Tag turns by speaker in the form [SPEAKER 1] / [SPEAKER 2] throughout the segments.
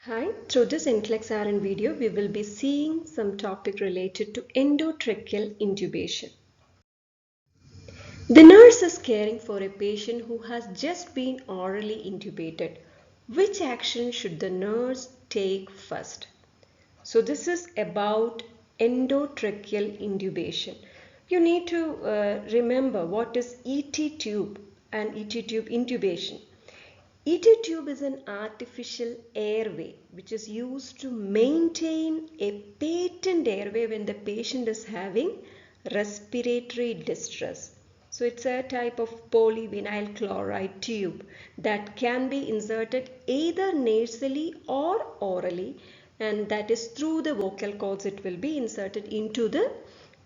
[SPEAKER 1] Hi, through this NCLEX RN video, we will be seeing some topic related to endotracheal intubation. The nurse is caring for a patient who has just been orally intubated. Which action should the nurse take first? So this is about endotracheal intubation. You need to remember what is ET tube and ET tube intubation. ET tube is an artificial airway which is used to maintain a patent airway when the patient is having respiratory distress. So it's a type of polyvinyl chloride tube that can be inserted either nasally or orally, and that is through the vocal cords. It will be inserted into the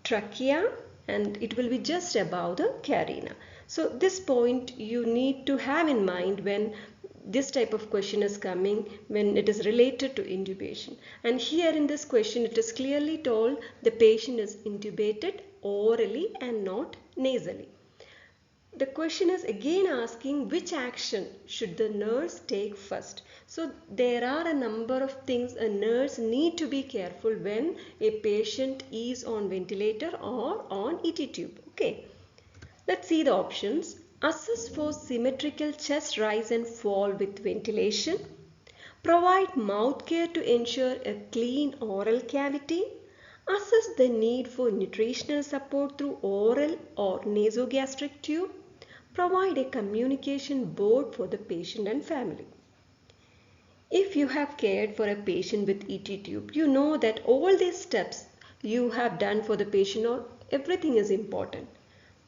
[SPEAKER 1] trachea and it will be just above the carina. So this point you need to have in mind when this type of question is coming, when it is related to intubation. And here in this question it is clearly told the patient is intubated orally and not nasally. The question is again asking which action should the nurse take first. So there are a number of things a nurse need to be careful when a patient is on ventilator or on ET tube. Okay, let's see the options. Assess for symmetrical chest rise and fall with ventilation. Provide mouth care to ensure a clean oral cavity. Assess the need for nutritional support through oral or nasogastric tube. Provide a communication board for the patient and family. If you have cared for a patient with ET tube, you know that all these steps you have done for the patient or everything is important.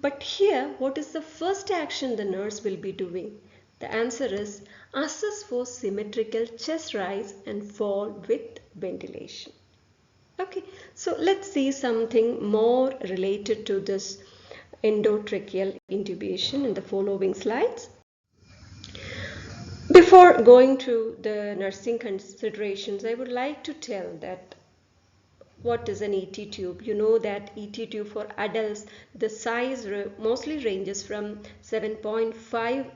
[SPEAKER 1] But here, what is the first action the nurse will be doing? The answer is assess for symmetrical chest rise and fall with ventilation. Okay, so let's see something more related to this endotracheal intubation in the following slides. Before going to the nursing considerations, I would like to tell that what is an ET tube? You know that ET tube for adults, the size mostly ranges from 7.5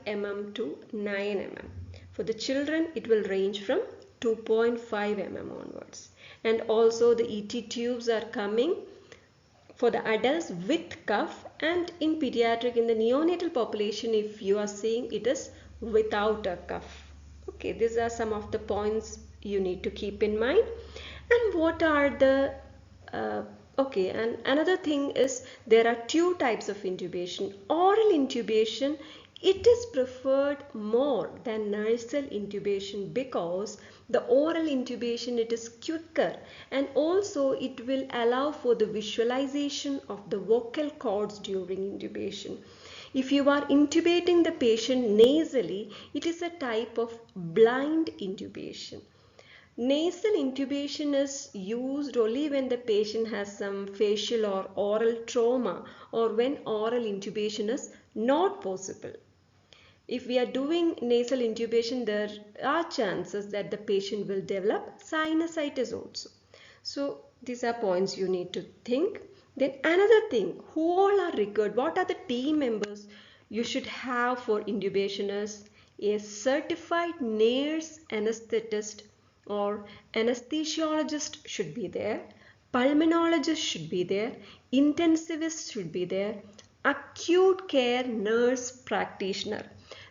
[SPEAKER 1] mm to 9 mm. For the children, it will range from 2.5 mm onwards. And also the ET tubes are coming for the adults with cuff, and in pediatric, in the neonatal population, if you are seeing, it is without a cuff. Okay, these are some of the points you need to keep in mind. And what are the okay, and another thing is there are two types of intubation. Oral intubation, it is preferred more than nasal intubation because the oral intubation, it is quicker, and also it will allow for the visualization of the vocal cords during intubation. If you are intubating the patient nasally, it is a type of blind intubation. Nasal intubation is used only when the patient has some facial or oral trauma or when oral intubation is not possible. If we are doing nasal intubation, there are chances that the patient will develop sinusitis also. So these are points you need to think. Then another thing, who all are required? What are the team members you should have for intubation is a certified nurse anesthetist or anesthesiologist should be there, pulmonologist should be there, intensivist should be there, acute care nurse practitioner.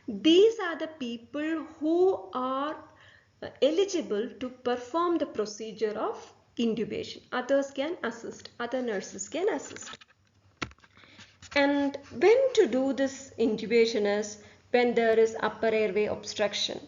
[SPEAKER 1] These are the people who are eligible to perform the procedure of intubation. Others can assist, other nurses can assist. And when to do this intubation is when there is upper airway obstruction,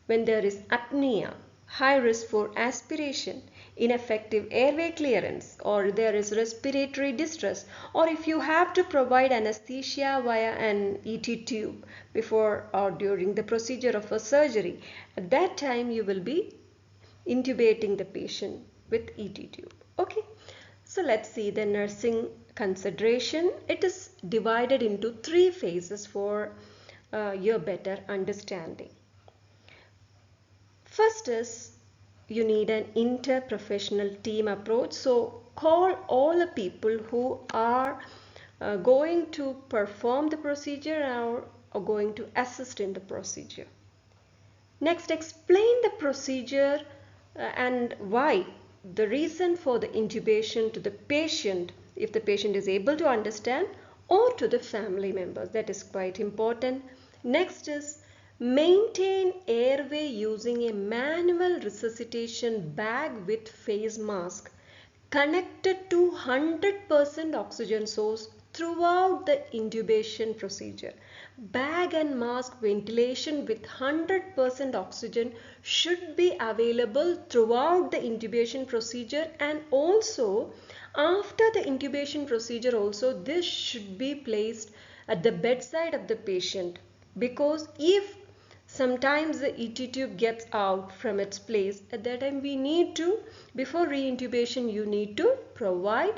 [SPEAKER 1] when there is apnea, high risk for aspiration, ineffective airway clearance, or there is respiratory distress, or if you have to provide anesthesia via an ET tube before or during the procedure of a surgery. At that time you will be intubating the patient with ET tube. Okay, so let's see the nursing consideration. It is divided into three phases for your better understanding. First is you need an interprofessional team approach. So call all the people who are going to perform the procedure or going to assist in the procedure. Next, explain the procedure And why? The reason for the intubation to the patient, if the patient is able to understand, or to the family members. That is quite important. Next is maintain airway using a manual resuscitation bag with face mask connected to 100% oxygen source throughout the intubation procedure. Bag and mask ventilation with 100% oxygen should be available throughout the intubation procedure, and also after the intubation procedure also this should be placed at the bedside of the patient, because if sometimes the ET tube gets out from its place, at that time we need to, before re-intubation, you need to provide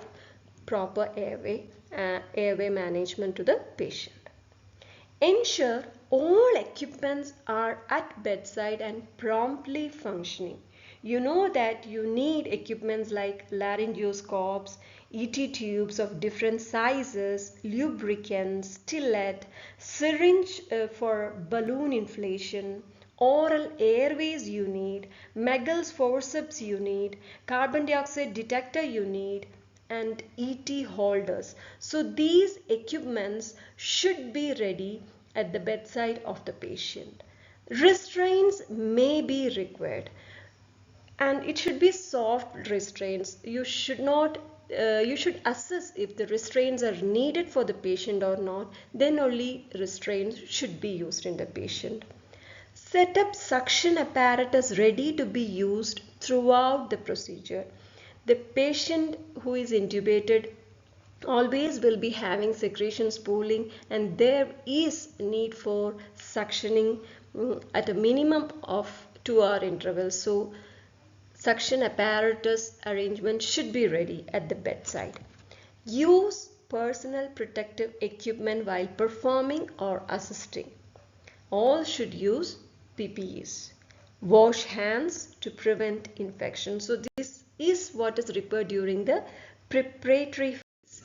[SPEAKER 1] proper airway management to the patient. Ensure all equipments are at bedside and promptly functioning. You know that you need equipments like laryngoscopes, ET tubes of different sizes, lubricants, stillet, syringe for balloon inflation, oral airways you need, Meggle's forceps you need, carbon dioxide detector you need, and ET holders. So these equipments should be ready at the bedside of the patient. Restraints may be required, and it should be soft restraints. You should not you should assess if the restraints are needed for the patient or not, then only restraints should be used in the patient. Set up suction apparatus ready to be used throughout the procedure. The patient who is intubated always will be having secretion spooling, and there is need for suctioning at a minimum of 2-hour interval. So suction apparatus arrangement should be ready at the bedside. Use personal protective equipment while performing or assisting. All should use PPEs. Wash hands to prevent infection. So this is what is required during the preparatory phase.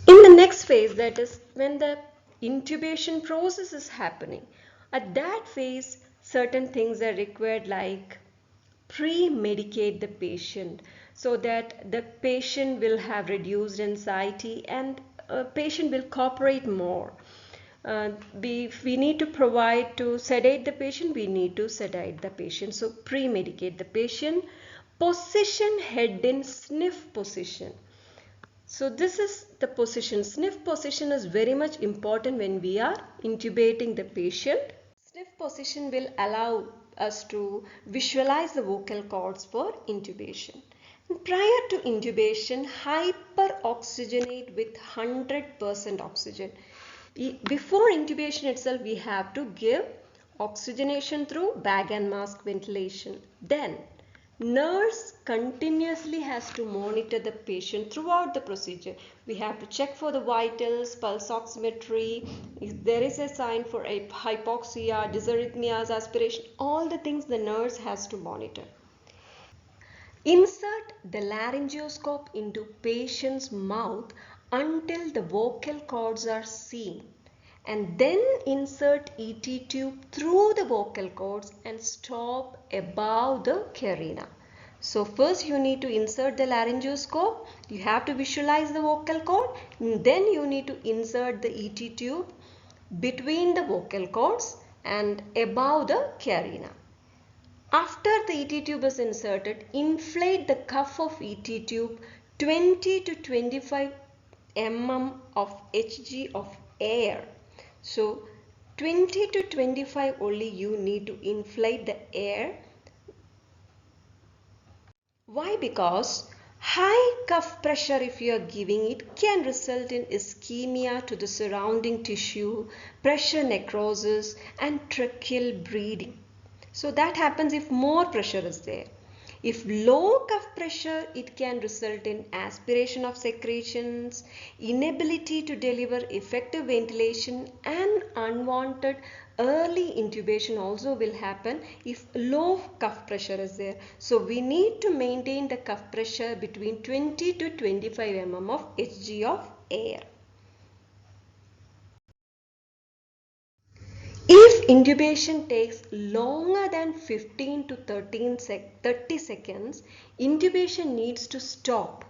[SPEAKER 1] In the next phase, that is when the intubation process is happening, at that phase certain things are required, like pre-medicate the patient so that the patient will have reduced anxiety and patient will cooperate more. If we need to provide to sedate the patient, we need to sedate the patient. So pre-medicate the patient. Position head in sniff position. So this is the position. Sniff position is very much important when we are intubating the patient. Sniff position will allow us to visualize the vocal cords for intubation. And prior to intubation, hyperoxygenate with 100% oxygen. Before intubation itself, we have to give oxygenation through bag and mask ventilation. Then nurse continuously has to monitor the patient throughout the procedure. We have to check for the vitals, pulse oximetry, if there is a sign for a hypoxia, dysarrhythmias, aspiration, all the things the nurse has to monitor. Insert the laryngoscope into patient's mouth until the vocal cords are seen, and then insert ET tube through the vocal cords and stop above the carina. So first you need to insert the laryngoscope, you have to visualize the vocal cord, and then you need to insert the ET tube between the vocal cords and above the carina. After the ET tube is inserted, inflate the cuff of ET tube 20 to 25 mm of Hg of air. So 20 to 25 only you need to inflate the air. Why? Because high cuff pressure, if you are giving it, can result in ischemia to the surrounding tissue, pressure necrosis, and tracheal bleeding. So that happens if more pressure is there. If low cuff pressure, it can result in aspiration of secretions, inability to deliver effective ventilation, and unwanted early intubation also will happen if low cuff pressure is there. So we need to maintain the cuff pressure between 20 to 25 mm of Hg of air. If intubation takes longer than 15 to 30 seconds, intubation needs to stop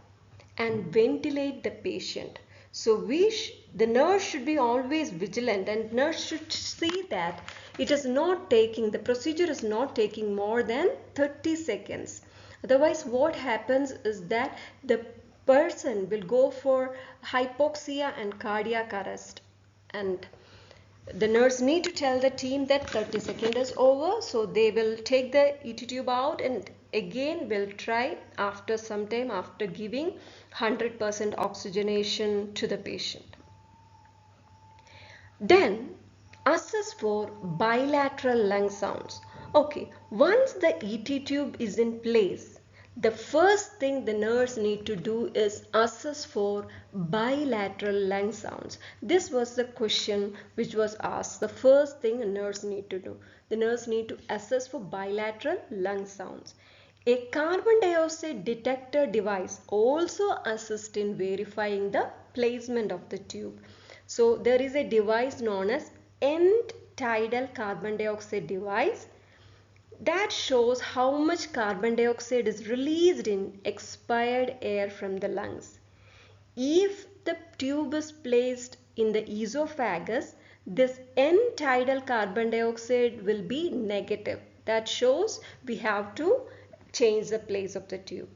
[SPEAKER 1] and ventilate the patient. So the nurse should be always vigilant, and nurse should see that the procedure is not taking more than 30 seconds. Otherwise, what happens is that the person will go for hypoxia and cardiac arrest, and the nurse need to tell the team that 30 seconds is over, so they will take the ET tube out and again will try after some time, after giving 100% oxygenation to the patient. Then assess for bilateral lung sounds. Okay, once the ET tube is in place, the first thing the nurse need to do is assess for bilateral lung sounds. This was the question which was asked. The first thing a nurse need to do. The nurse need to assess for bilateral lung sounds. A carbon dioxide detector device also assists in verifying the placement of the tube. So there is a device known as end tidal carbon dioxide device that shows how much carbon dioxide is released in expired air from the lungs. If the tube is placed in the esophagus, this end tidal carbon dioxide will be negative. That shows we have to change the place of the tube.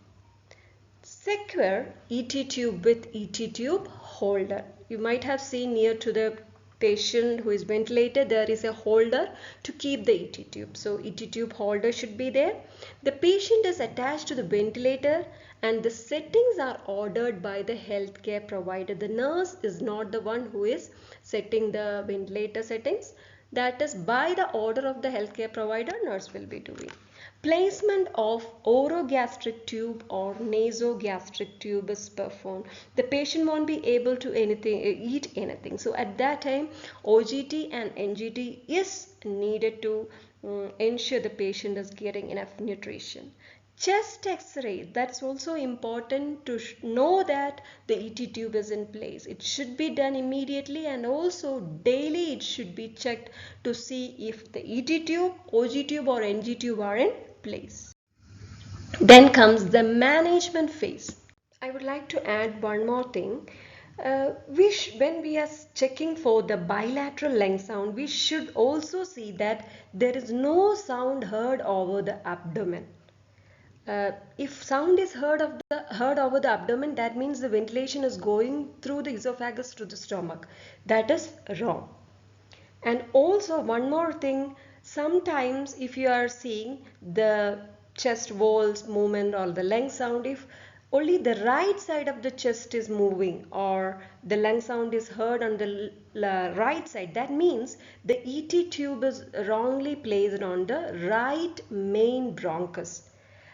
[SPEAKER 1] Secure ET tube with ET tube holder. You might have seen near to the patient who is ventilated, there is a holder to keep the ET tube. So ET tube holder should be there. The patient is attached to the ventilator and the settings are ordered by the healthcare provider. The nurse is not the one who is setting the ventilator settings. That is by the order of the healthcare provider, nurse will be doing. Placement of orogastric tube or nasogastric tube is performed. The patient won't be able to eat anything. So at that time, OGT and NGT is needed to ensure the patient is getting enough nutrition. Chest x-ray, that's also important to know that the ET tube is in place. It should be done immediately, and also daily it should be checked to see if the ET tube, OG tube or NG tube are in place. Then comes the management phase. I would like to add one more thing. When we are checking for the bilateral lung sound, we should also see that there is no sound heard over the abdomen. If sound is heard over the abdomen, that means the ventilation is going through the esophagus to the stomach. That is wrong. And also one more thing, sometimes if you are seeing the chest walls movement or the lung sound, if only the right side of the chest is moving or the lung sound is heard on the right side, that means the ET tube is wrongly placed on the right main bronchus.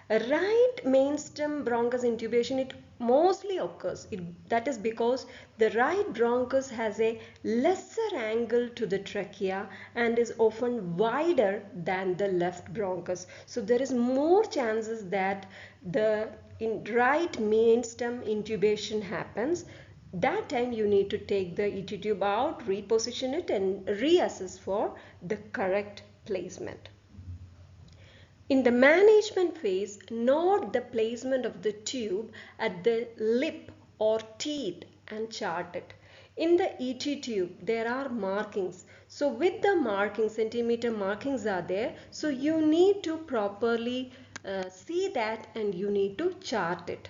[SPEAKER 1] Right mainstem bronchus intubation, it mostly occurs. That is because the right bronchus has a lesser angle to the trachea and is often wider than the left bronchus. So there is more chances that the right mainstem intubation happens. That time you need to take the ET tube out, reposition it and reassess for the correct placement. In the management phase, note the placement of the tube at the lip or teeth and chart it. In the ET tube, there are markings. So with the markings, centimeter markings are there. So you need to properly see that and you need to chart it.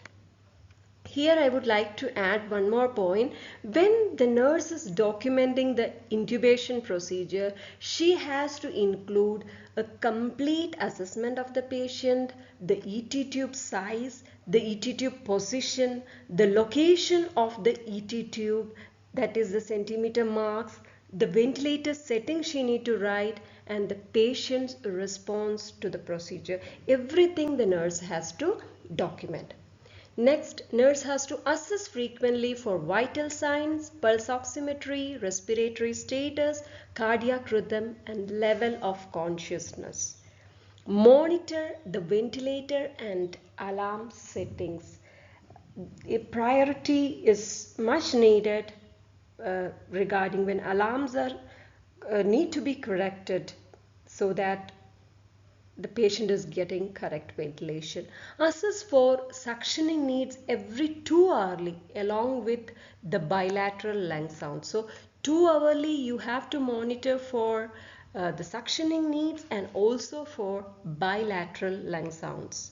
[SPEAKER 1] Here I would like to add one more point. When the nurse is documenting the intubation procedure, she has to include a complete assessment of the patient, the ET tube size, the ET tube position, the location of the ET tube, that is the centimeter marks, the ventilator setting she need to write, and the patient's response to the procedure. Everything the nurse has to document. Next, nurse has to assess frequently for vital signs, pulse oximetry, respiratory status, cardiac rhythm, and level of consciousness. Monitor the ventilator and alarm settings. A priority is much needed regarding when alarms are need to be corrected so that the patient is getting correct ventilation. Assess for suctioning needs every 2 hourly along with the bilateral lung sound. So 2 hourly you have to monitor for the suctioning needs and also for bilateral lung sounds.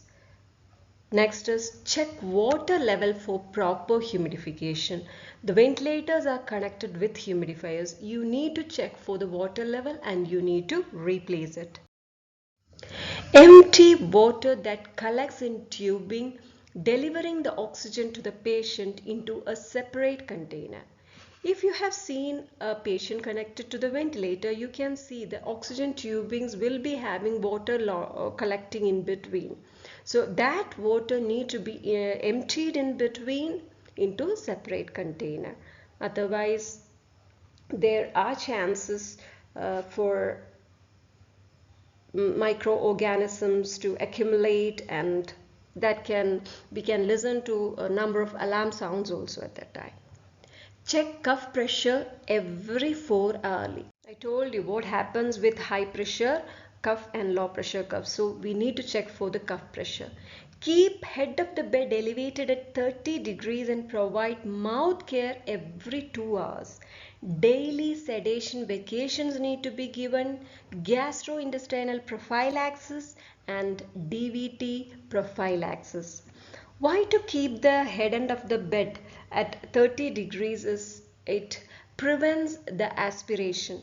[SPEAKER 1] Next is check water level for proper humidification. The ventilators are connected with humidifiers. You need to check for the water level and you need to replace it. Empty water that collects in tubing, delivering the oxygen to the patient into a separate container. If you have seen a patient connected to the ventilator, you can see the oxygen tubings will be having water collecting in between. So that water need to be emptied in between into a separate container. Otherwise, there are chances for microorganisms to accumulate, and we can listen to a number of alarm sounds also at that time. Check cuff pressure every 4 hourly. I told you what happens with high pressure cuff and low pressure cuff. So we need to check for the cuff pressure. Keep head of the bed elevated at 30 degrees and provide mouth care every 2 hours. Daily sedation vacations need to be given, gastrointestinal prophylaxis and DVT prophylaxis. Why to keep the head end of the bed at 30 degrees is it prevents the aspiration.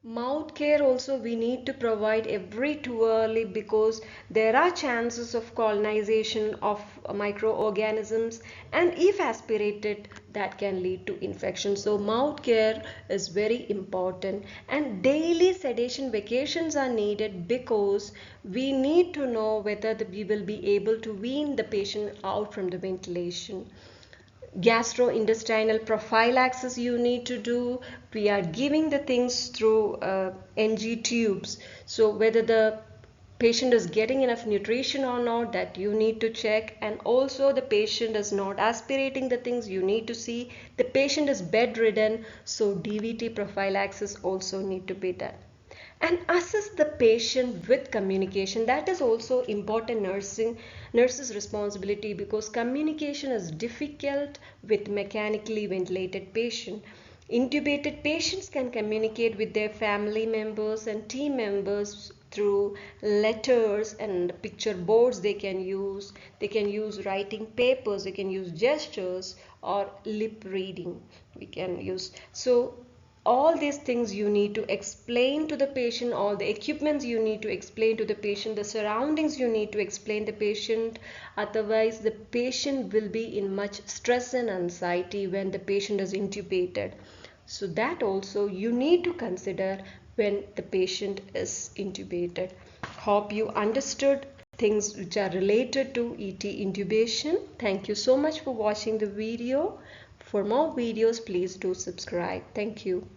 [SPEAKER 1] Mouth care also we need to provide every 2 hourly because there are chances of colonization of microorganisms, and if aspirated that can lead to infection. So mouth care is very important, and daily sedation vacations are needed because we need to know whether we will be able to wean the patient out from the ventilation. Gastrointestinal prophylaxis you need to do. We are giving the things through NG tubes, so whether the patient is getting enough nutrition or not, that you need to check. And also the patient is not aspirating the things, you need to see. The patient is bedridden, so DVT prophylaxis also need to be done. And assess the patient with communication. That is also important nurse's responsibility, because communication is difficult with mechanically ventilated patient. Intubated patients can communicate with their family members and team members through letters and picture boards. They can use writing papers, they can use gestures or lip reading we can use. So all these things you need to explain to the patient, all the equipments you need to explain to the patient, the surroundings you need to explain the patient. Otherwise the patient will be in much stress and anxiety when the patient is intubated. So that also you need to consider when the patient is intubated. Hope you understood things which are related to ET intubation. Thank you so much for watching the video. For more videos, please do subscribe. Thank you.